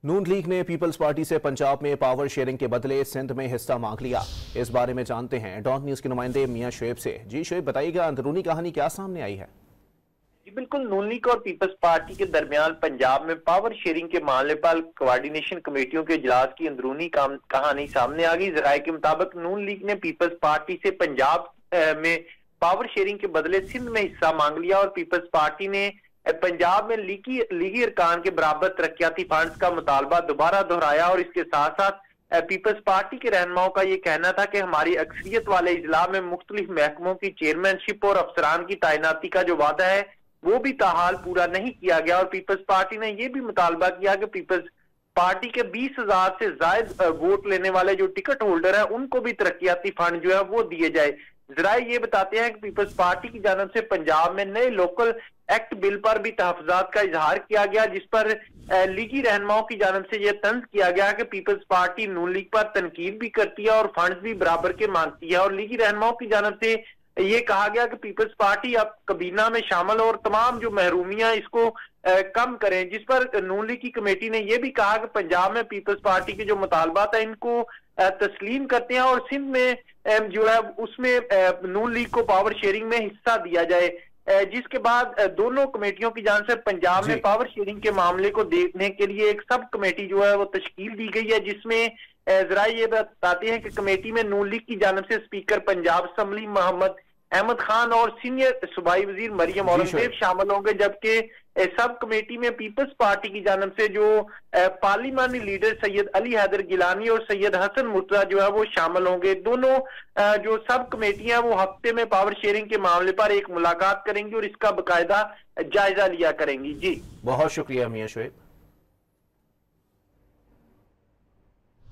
नून league ने peoples party से पंजाब में पावर शेयरिंग के बदले सिंध में हिस्सा मांग लिया। इस बारे में जानते हैं डॉन न्यूज के नुमाइंदे मियां शुएब से। जी शुएब, बताइएगा अंदरूनी कहानी क्या सामने आई है? जी बिल्कुल, नून लीग और पीपल्स पार्टी के दरमियान पंजाब में पावर शेयरिंग के मामले पर कोऑर्डिनेशन कमेटियों के इजलास की अंदरूनी कहानी सामने आ गई। जराये के मुताबिक नून लीग ने पीपल्स पार्टी से पंजाब में पावर शेयरिंग के बदले सिंध में हिस्सा मांग लिया और पीपल्स पार्टी ने पंजाब में लीगी अरकान के बराबर तरक्याती फंड्स का मुतालबा दोबारा दोहराया। और इसके साथ साथ पीपल्स पार्टी के रहनुमाओं का ये कहना था कि हमारी अक्सरियत वाले इजला में मुख्तलिफ महकमों की चेयरमैनशिप और अफसरान की तैनाती का जो वादा है वो भी ताहाल पूरा नहीं किया गया। और पीपल्स पार्टी ने यह भी मुतालबा किया कि पीपल्स पार्टी के 20,000 से जायद वोट लेने वाले जो टिकट होल्डर है उनको भी तरक्याती फंड जो है वो दिए जाए। जराये ये बताते हैं कि पीपल्स पार्टी की जानब से पंजाब में नए लोकल एक्ट बिल पर भी तहफात का इजहार किया गया, जिस पर लीगी रहनुमाओं की जानब से यह तंज किया गया कि पीपल्स पार्टी नून लीग पर तनकीद भी करती है और फंड्स भी बराबर के मांगती है। और लीगी रहनुमाओं की जानब से ये कहा गया कि पीपल्स पार्टी अब कबीना में शामिल और तमाम जो महरूमियां इसको कम करें, जिस पर नून लीग की कमेटी ने यह भी कहा कि पंजाब में पीपल्स पार्टी के जो मुतालबात है इनको तस्लीम करते हैं और सिंध में जो है उसमें नून लीग को पावर शेयरिंग में हिस्सा दिया जाए। जिसके बाद दोनों कमेटियों की जान से पंजाब में पावर शेयरिंग के मामले को देखने के लिए एक सब कमेटी जो है वो तश्कील दी गई है, जिसमें जरा ये बताते हैं कि कमेटी में नून लीग की जानिब से स्पीकर पंजाब असम्बली मोहम्मद अहमद खान और सीनियर सूबाई वजीर मरियम औरंगजेब शामिल होंगे, जबकि सब कमेटी में पीपल्स पार्टी की जानिब से जो पार्लिमानी लीडर सैयद अली हैदर गिलानी और सैयद हसन मुर्तजा जो है वो शामिल होंगे। दोनों जो सब कमेटियां वो हफ्ते में पावर शेयरिंग के मामले पर एक मुलाकात करेंगी और इसका बाकायदा जायजा लिया करेंगी। जी बहुत शुक्रिया मियां शुएब।